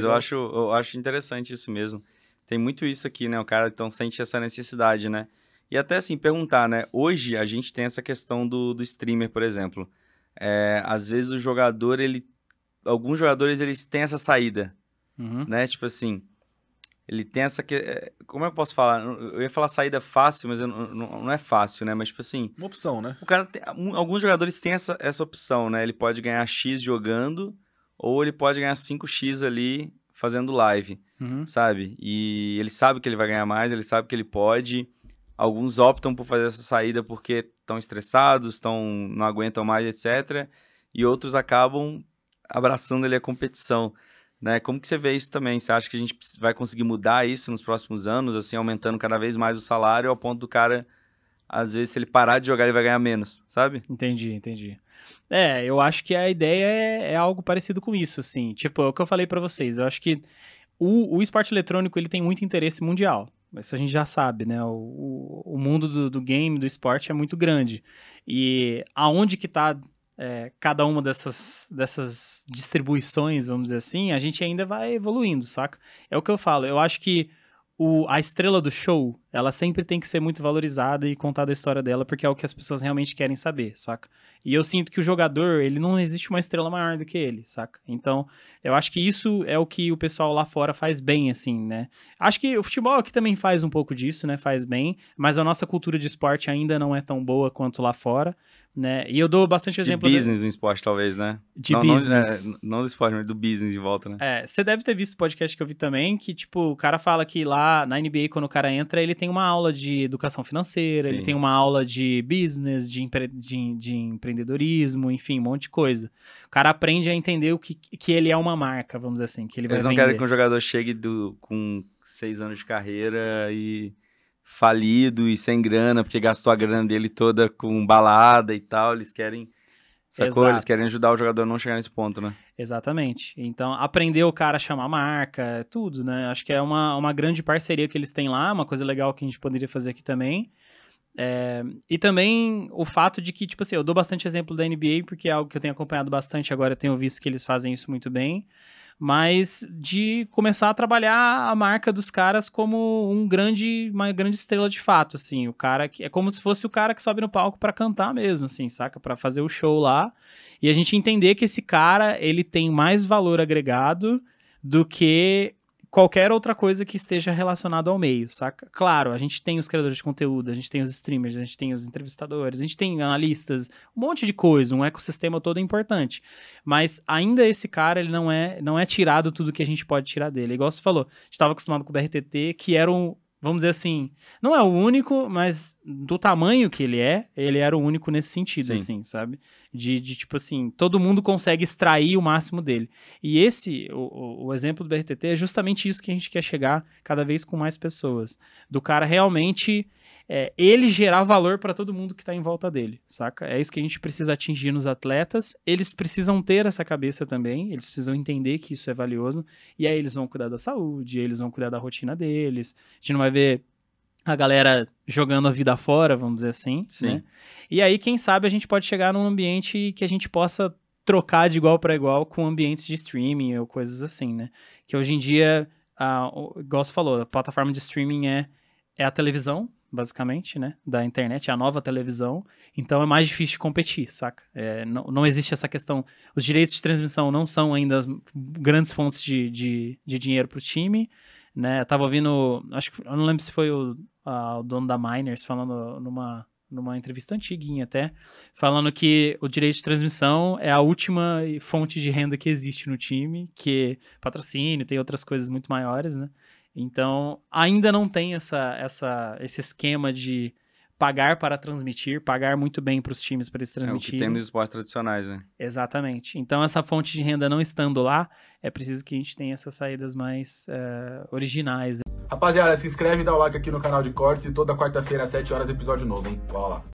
eu acho interessante isso mesmo. Tem muito isso aqui, né? O cara então sente essa necessidade, né? E até assim, perguntar, né? Hoje a gente tem essa questão do streamer, por exemplo. Às vezes o jogador, alguns jogadores, eles têm essa saída, né? Tipo assim, ele tem essa... Como é que eu posso falar? Eu ia falar saída fácil, mas não é fácil, né? Mas tipo assim... Uma opção, né? O cara alguns jogadores têm essa opção, né? Ele pode ganhar X jogando, ou ele pode ganhar 5X ali fazendo live, sabe? E ele sabe que ele vai ganhar mais, ele sabe que ele pode. Alguns optam por fazer essa saída porque estão estressados, não aguentam mais, etc. E outros acabam abraçando ali a competição, né? Como que você vê isso também? Você acha que a gente vai conseguir mudar isso nos próximos anos, assim, aumentando cada vez mais o salário ao ponto do cara, às vezes, se ele parar de jogar, ele vai ganhar menos, sabe? Entendi. Eu acho que a ideia é algo parecido com isso, assim. Tipo, é o que eu falei pra vocês. Eu acho que o esporte eletrônico, ele tem muito interesse mundial. Isso a gente já sabe, né? O mundo do game, do esporte é muito grande. E aonde que tá cada uma dessas distribuições, vamos dizer assim, a gente ainda vai evoluindo, saca? É o que eu falo. Eu acho que a estrela do show, ela sempre tem que ser muito valorizada e contada a história dela, porque é o que as pessoas realmente querem saber, saca? E eu sinto que o jogador, ele não existe uma estrela maior do que ele, saca? Então, eu acho que isso é o que o pessoal lá fora faz bem, assim, né? Acho que o futebol aqui também faz um pouco disso, né? Faz bem, mas a nossa cultura de esporte ainda não é tão boa quanto lá fora, né? E eu dou bastante exemplo... De business no esporte, talvez, né? Business. Não do esporte, mas do business de volta, né? Você deve ter visto o podcast que eu vi também, que, tipo, o cara fala que lá na NBA, quando o cara entra, ele tem uma aula de educação financeira, ele tem uma aula de business, de empreendedorismo, enfim, um monte de coisa. O cara aprende a entender o que ele é uma marca, vamos dizer assim, que ele vai vender. Eles não querem que um jogador chegue com 6 anos de carreira e falido e sem grana, porque gastou a grana dele toda com balada e tal. Eles querem... Sacou? Eles querem ajudar o jogador a não chegar nesse ponto, né? Exatamente. Então, aprender o cara a chamar marca, tudo, né? Acho que é uma grande parceria que eles têm lá, uma coisa legal que a gente poderia fazer aqui também. E também o fato de que, tipo assim, eu dou bastante exemplo da NBA, porque é algo que eu tenho acompanhado bastante agora, eu tenho visto que eles fazem isso muito bem, mas de começar a trabalhar a marca dos caras como uma grande estrela de fato, assim, o cara que é como se fosse o cara que sobe no palco pra cantar mesmo, assim, saca? Pra fazer o show lá, e a gente entender que esse cara, ele tem mais valor agregado do que qualquer outra coisa que esteja relacionado ao meio, saca? Claro, a gente tem os criadores de conteúdo, a gente tem os streamers, a gente tem os entrevistadores, a gente tem analistas, um monte de coisa, um ecossistema todo importante. Mas ainda esse cara, ele não é tirado tudo que a gente pode tirar dele. Igual você falou, a gente estava acostumado com o BRTT, que era vamos dizer assim, não é o único, mas do tamanho que ele era o único nesse sentido, assim, sabe? De tipo assim, todo mundo consegue extrair o máximo dele. E o exemplo do BRTT é justamente isso que a gente quer chegar cada vez com mais pessoas. Do cara realmente, ele gerar valor para todo mundo que tá em volta dele, saca? É isso que a gente precisa atingir nos atletas. Eles precisam ter essa cabeça também, eles precisam entender que isso é valioso, e aí eles vão cuidar da saúde, eles vão cuidar da rotina deles. A gente não vai ver a galera jogando a vida fora, vamos dizer assim, né? E aí, quem sabe, a gente pode chegar num ambiente que a gente possa trocar de igual para igual com ambientes de streaming ou coisas assim, né? Que hoje em dia, igual você falou, a plataforma de streaming é a televisão, basicamente, né? Da internet, é a nova televisão. Então, é mais difícil de competir, saca? Não existe essa questão... Os direitos de transmissão não são ainda as grandes fontes de dinheiro pro time, né? Eu tava ouvindo... Eu não lembro se foi o dono da Miners falando numa entrevista antiguinha até, falando que o direito de transmissão é a última fonte de renda que existe no time, que patrocínio, tem outras coisas muito maiores, né? Então, ainda não tem esse esquema de pagar para transmitir, pagar muito bem para os times para eles transmitirem. É o que tem nos esportes tradicionais, né? Exatamente. Então, essa fonte de renda não estando lá, é preciso que a gente tenha essas saídas mais originais. Rapaziada, se inscreve e dá o like aqui no canal de cortes e toda quarta-feira às 7 horas episódio novo, hein? Bora lá.